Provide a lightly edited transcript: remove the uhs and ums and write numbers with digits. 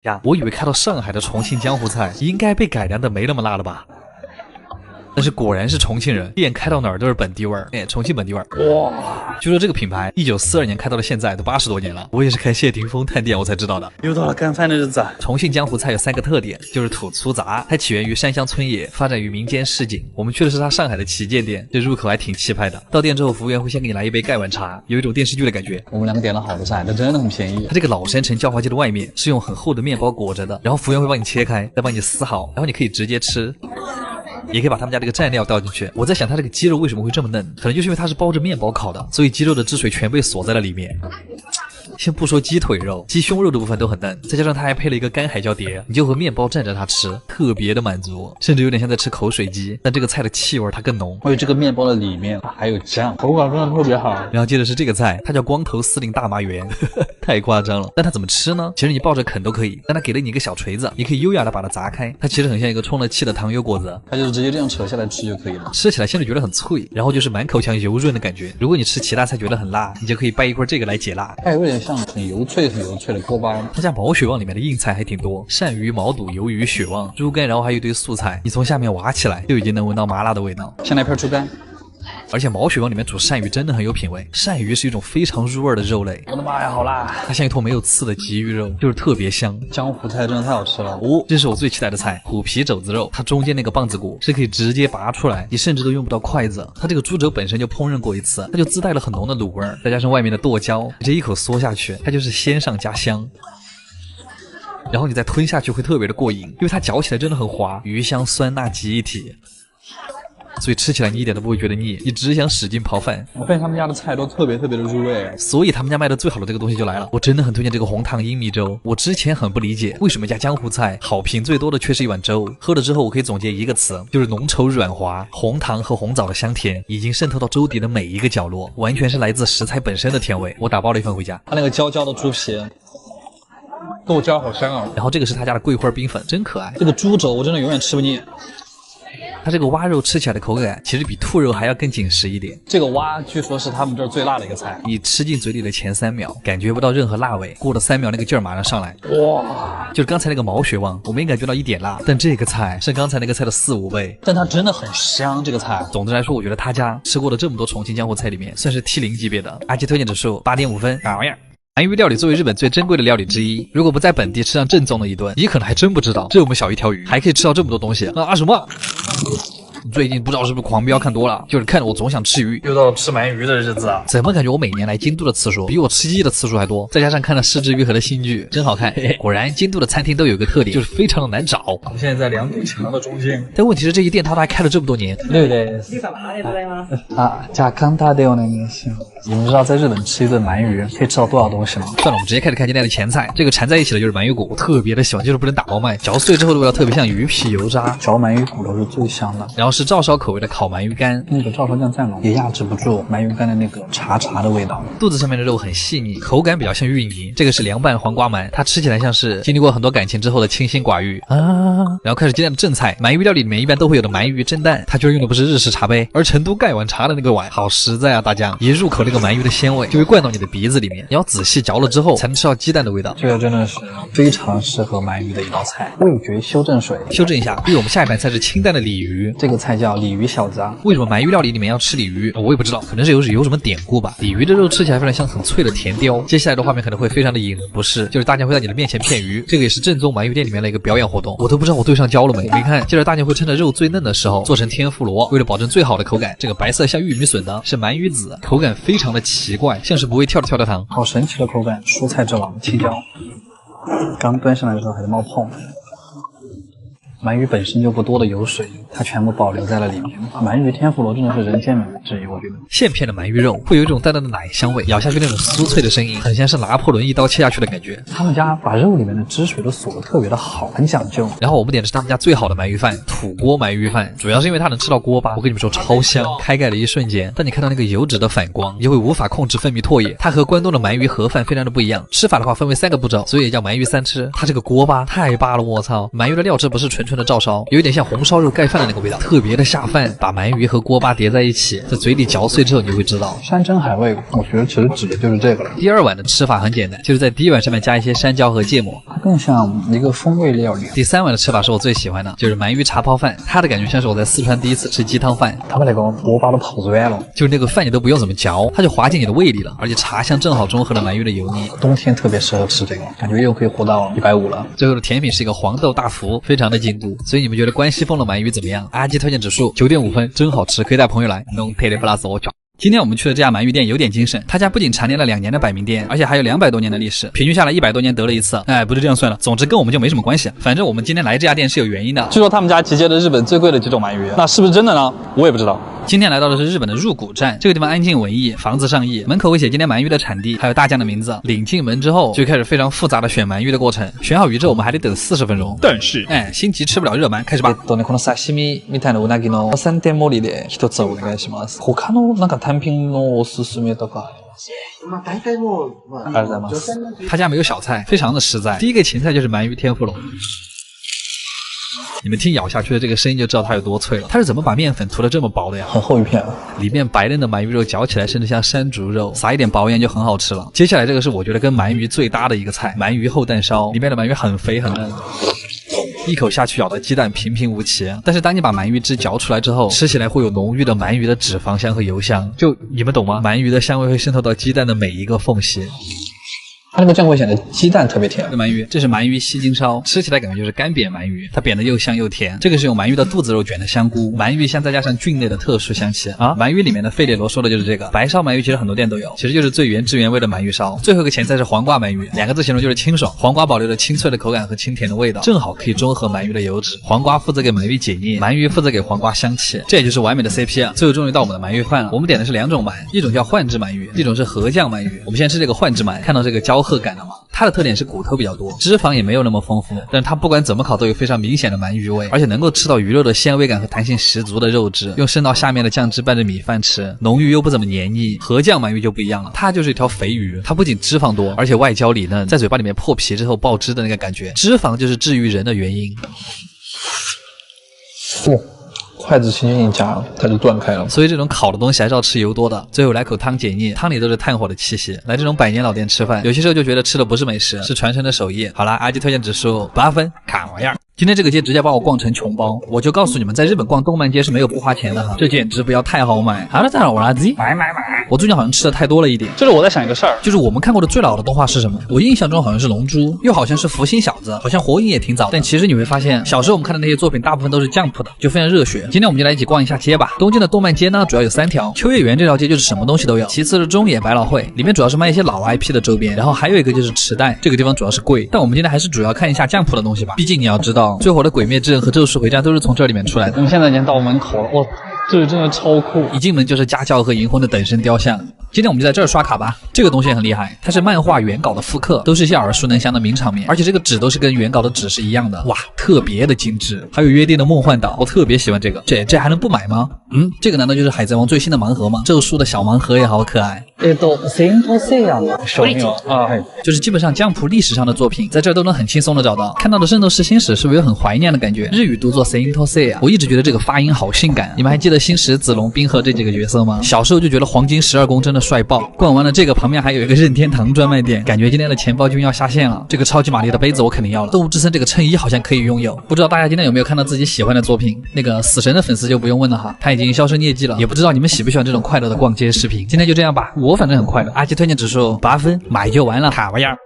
呀，我以为开到上海的重庆江湖菜应该被改良的没那么辣了吧。但是果然是重庆人，店开到哪儿都是本地味儿，重庆本地味儿。哇！据说这个品牌1942年开到了现在都80多年了，我也是看谢霆锋探店我才知道的。又到了干饭的日子。重庆江湖菜有3个特点，就是土粗杂，它起源于山乡村野，发展于民间市井。我们去的是它上海的旗舰店，这入口还挺气派的。到店之后，服务员会先给你来一杯盖碗茶，有一种电视剧的感觉。我们2个点了好多菜，但真的很便宜。它这个老山城叫花鸡的外面是用很厚的面包裹着的，然后服务员会帮你切开，再帮你撕好，然后你可以直接吃。也可以把他们家这个蘸料倒进去。我在想它这个鸡肉为什么会这么嫩，可能就是因为它是包着面包烤的，所以鸡肉的汁水全被锁在了里面。先不说鸡腿肉，鸡胸肉的部分都很嫩，再加上它还配了一个干海椒碟，你就和面包蘸着它吃，特别的满足，甚至有点像在吃口水鸡。但这个菜的气味它更浓，还有这个面包的里面还有酱，口感真的特别好。然后接着是这个菜，它叫光头司令大麻圆，太夸张了。但它怎么吃呢？其实你抱着啃都可以，但它给了你一个小锤子，你可以优雅的把它砸开。它其实很像一个充了气的糖油果子，它就是直接这样扯下来吃就可以了。吃起来现在觉得很脆，然后就是满口腔油润的感觉。如果你吃其他菜觉得很辣，你就可以掰一块这个来解辣。它有点像很油脆的锅巴。他家毛血旺里面的硬菜还挺多，鳝鱼、毛肚、鱿鱼、血旺、猪肝，然后还有一堆素菜，你从下面挖起来就已经能闻到麻辣的味道。先来片猪肝。而且毛血旺里面煮鳝鱼真的很有品味，鳝鱼是一种非常入味的肉类。我的妈呀，好辣！它像一坨没有刺的鲫鱼肉，就是特别香。江湖菜真的太好吃了哦，这是我最期待的菜，虎皮肘子肉。它中间那个棒子骨是可以直接拔出来，你甚至都用不到筷子。它这个猪肘本身就烹饪过一次，它就自带了很浓的卤味，再加上外面的剁椒，这一口嗦下去，它就是鲜上加香。然后你再吞下去会特别的过瘾，因为它嚼起来真的很滑，鱼香酸辣集一体，所以吃起来你一点都不会觉得腻，你只想使劲刨饭。我发现他们家的菜都特别的入味，所以他们家卖的最好的这个东西就来了，我真的很推荐这个红糖鹰米粥。我之前很不理解为什么一家江湖菜好评最多的却是一碗粥，喝了之后我可以总结一个词，就是浓稠软滑，红糖和红枣的香甜已经渗透到粥底的每一个角落，完全是来自食材本身的甜味。我打包了一份回家。它那个焦焦的猪皮豆椒好香啊！然后这个是他家的桂花冰粉，真可爱。这个猪肘我真的永远吃不腻。它这个蛙肉吃起来的口感其实比兔肉还要更紧实一点。这个蛙据说是他们这儿最辣的一个菜，你吃进嘴里的前3秒感觉不到任何辣味，过了3秒那个劲儿马上上来。哇！就是刚才那个毛血旺我没感觉到一点辣，但这个菜是刚才那个菜的4、5倍，但它真的很香。这个菜总的来说，我觉得他家吃过的这么多重庆江湖菜里面算是 T0级别的。阿基推荐指数8.5分。啥玩意儿？鳗鱼料理作为日本最珍贵的料理之一，如果不在本地吃上正宗的一顿，你可能还真不知道这么小一条鱼还可以吃到这么多东西啊！什么？最近不知道是不是狂飙看多了，就是看着我总想吃鱼。又到了吃鳗鱼的日子啊！怎么感觉我每年来京都的次数比我吃鸡的次数还多？再加上看了失之愈合的新剧，真好看。果然京都的餐厅都有一个特点，就是非常的难找。我们现在在2堵墙的中间，但问题是这些店它都还开了这么多年。对对。加康大的那个行。你们知道在日本吃一顿鳗鱼可以吃到多少东西吗？算了，我们直接开始看今天的前菜。这个缠在一起的就是鳗鱼骨，我特别的喜欢，就是不能打包卖，嚼碎之后的味道特别像鱼皮油渣。嚼鳗鱼骨头是最香的。然后是照烧口味的烤鳗鱼干，那个照烧酱蘸了也压制不住鳗鱼干的那个茶的味道。肚子上面的肉很细腻，口感比较像芋泥。这个是凉拌黄瓜鳗，它吃起来像是经历过很多感情之后的清心寡欲啊。然后开始今天的正菜，鳗鱼料理里面一般都会有的鳗鱼蒸蛋，它居然用的不是日式茶杯，而成都盖碗茶的那个碗，好实在啊！大家一入口那个鳗鱼的鲜味就会灌到你的鼻子里面，你要仔细嚼了之后才能吃到鸡蛋的味道。这个真的是非常适合鳗鱼的一道菜。味觉修正水，修正一下，因为我们下一盘菜是清淡的鲤鱼，这个菜叫鲤鱼小子。为什么鳗鱼料理里面要吃鲤鱼？我也不知道，可能是有什么典故吧。鲤鱼的肉吃起来非常像很脆的甜雕。接下来的画面可能会非常的引人不适，就是大家会在你的面前片鱼，这个也是正宗鳗鱼店里面的一个表演活动。我都不知道我对上焦了没。你看，接着大家会趁着肉最嫩的时候做成天妇罗，为了保证最好的口感，这个白色像玉米笋的是鳗鱼籽，口感非常的奇怪，像是不会跳的糖。好神奇的口感，蔬菜之王青椒，刚端上来的时候还在冒泡。鳗鱼本身就不多的油水，它全部保留在了里面。鳗鱼天妇罗真的是人间美味之一，我觉得。现片的鳗鱼肉会有一种淡淡的奶香味，咬下去那种酥脆的声音，很像是拿破仑一刀切下去的感觉。他们家把肉里面的汁水都锁得特别的好，很讲究。然后我们点的是他们家最好的鳗鱼饭，土锅鳗鱼饭，主要是因为它能吃到锅巴。我跟你们说超香，开盖的一瞬间，当你看到那个油脂的反光，你就会无法控制分泌唾液。它和关东的鳗鱼盒饭非常的不一样，吃法的话分为3个步骤，所以也叫鳗鱼3吃。它这个锅巴太扒了，我操！鳗鱼的料汁不是纯纯的照烧，有一点像红烧肉盖饭的那个味道，特别的下饭。把鳗鱼和锅巴叠在一起，在嘴里嚼碎之后，你会知道山珍海味，我觉得其实指的就是这个了。第二碗的吃法很简单，就是在第一碗上面加一些山椒和芥末，它更像一个风味料理。第三碗的吃法是我最喜欢的，就是鳗鱼茶泡饭，它的感觉像是我在四川第一次吃鸡汤饭。他们那个锅巴都泡软了，就是那个饭你都不用怎么嚼，它就滑进你的胃里了，而且茶香正好中和了鳗鱼的油腻。冬天特别适合吃这个，感觉又可以活到150了。最后的甜品是一个黄豆大福，非常的劲度。所以你们觉得关西风的鳗鱼怎么样？阿基推荐指数9.5分，真好吃，可以带朋友来。Non te le plus我脚。今天我们去的这家鳗鱼店有点精神，他家不仅蝉联了2年的百名店，而且还有200多年的历史，平均下来100多年得了一次。哎，不是这样算了，总之跟我们就没什么关系。反正我们今天来这家店是有原因的。据说他们家集结了日本最贵的几种鳗鱼，那是不是真的呢？我也不知道。今天来到的是日本的入谷站，这个地方安静文艺，房子上亿，门口会写今天鳗鱼的产地，还有大将的名字。领进门之后，就开始非常复杂的选鳗鱼的过程。选好鱼之后，我们还得等40分钟。但是，心急吃不了热鳗，开始吧。この刺身みたいなうなぎの3点盛りで1つお願いします。他のなんか単品のおすすめとか。ありがとうございます。他家没有小菜，非常的实在。第一个芹菜就是鳗鱼天妇罗。你们听咬下去的这个声音就知道它有多脆了。它是怎么把面粉涂得这么薄的呀？很厚一片，里面白嫩的鳗鱼肉嚼起来甚至像山竹肉，撒一点薄盐就很好吃了。接下来这个是我觉得跟鳗鱼最搭的一个菜，鳗鱼厚蛋烧，里面的鳗鱼很肥很嫩。一口下去咬的鸡蛋平平无奇，但是当你把鳗鱼汁嚼出来之后，吃起来会有浓郁的鳗鱼的脂肪香和油香，就你们懂吗？鳗鱼的香味会渗透到鸡蛋的每一个缝隙。它那个酱会显得鸡蛋特别甜。鳗鱼，这是鳗鱼西京烧，吃起来感觉就是干煸鳗鱼，它煸的又香又甜。这个是用鳗鱼的肚子肉卷的香菇，鳗鱼香再加上菌类的特殊香气啊。鳗鱼里面的费列罗说的就是这个。白烧鳗鱼其实很多店都有，其实就是最原汁原味的鳗鱼烧。最后一个前菜是黄瓜鳗鱼，2个字形容就是清爽。黄瓜保留了清脆的口感和清甜的味道，正好可以中和鳗鱼的油脂。黄瓜负责给鳗鱼解腻，鳗鱼负责给黄瓜香气，这也就是完美的 CP 啊。最后终于到我们的鳗鱼饭了，我们点的是2种鳗，一种叫幻制鳗鱼，一种是和酱鳗鱼。我们先吃这个幻制鳗，看到这个焦褐感了吗？它的特点是骨头比较多，脂肪也没有那么丰富，但是它不管怎么烤都有非常明显的鳗鱼味，而且能够吃到鱼肉的鲜味感和弹性十足的肉质。用渗到下面的酱汁拌着米饭吃，浓郁又不怎么黏腻。和酱鳗鱼就不一样了，它就是一条肥鱼，它不仅脂肪多，而且外焦里嫩，在嘴巴里面破皮之后爆汁的那个感觉。脂肪就是治愈人的原因。筷子轻轻一夹，它就断开了。所以这种烤的东西还是要吃油多的。最后来口汤解腻，汤里都是炭火的气息。来这种100年老店吃饭，有些时候就觉得吃的不是美食，是传承的手艺。好了，阿基推荐指数8分，看玩意儿。今天这个街直接把我逛成穷包，我就告诉你们，在日本逛动漫街是没有不花钱的哈，这简直不要太好买。好了，再来我垃圾，买。我最近好像吃的太多了一点。就是我在想一个事儿，就是我们看过的最老的动画是什么？我印象中好像是龙珠，又好像是福星小子，好像火影也挺早。但其实你会发现，小时候我们看的那些作品大部分都是 Jump 的，就非常热血。今天我们就来一起逛一下街吧。东京的动漫街呢，主要有3条。秋叶原这条街就是什么东西都有，其次是中野百老汇，里面主要是卖一些老 IP 的周边，然后还有一个就是池袋，这个地方主要是贵。但我们今天还是主要看一下 Jump 的东西吧，毕竟你要知道，最火的鬼灭之刃和咒术回战都是从这里面出来的。我们现在已经到门口了，哇，这里真的超酷！一进门就是家教和银魂的等身雕像。今天我们就在这儿刷卡吧。这个东西也很厉害，它是漫画原稿的复刻，都是一些耳熟能详的名场面，而且这个纸都是跟原稿的纸是一样的，哇，特别的精致。还有约定的梦幻岛，我特别喜欢这个。这还能不买吗？这个难道就是海贼王最新的盲盒吗？咒术的小盲盒也好可爱。小朋友啊，就是基本上江浦历史上的作品，在这儿都能很轻松的找到。看到的《圣斗士星矢》是不是有很怀念的感觉？日语读作 Saint Seiya， 我一直觉得这个发音好性感。你们还记得星矢、子龙、冰河这几个角色吗？小时候就觉得黄金12宫真的帅爆。逛完了这个，旁边还有一个任天堂专卖店，感觉今天的钱包君要下线了。这个超级玛丽的杯子我肯定要了。动物之森这个衬衣好像可以拥有，不知道大家今天有没有看到自己喜欢的作品？那个死神的粉丝就不用问了哈，他已经销声匿迹了。也不知道你们喜不喜欢这种快乐的逛街视频。今天就这样吧，我反正很快乐。阿基推荐指数8分，买就完了，卡玩意儿。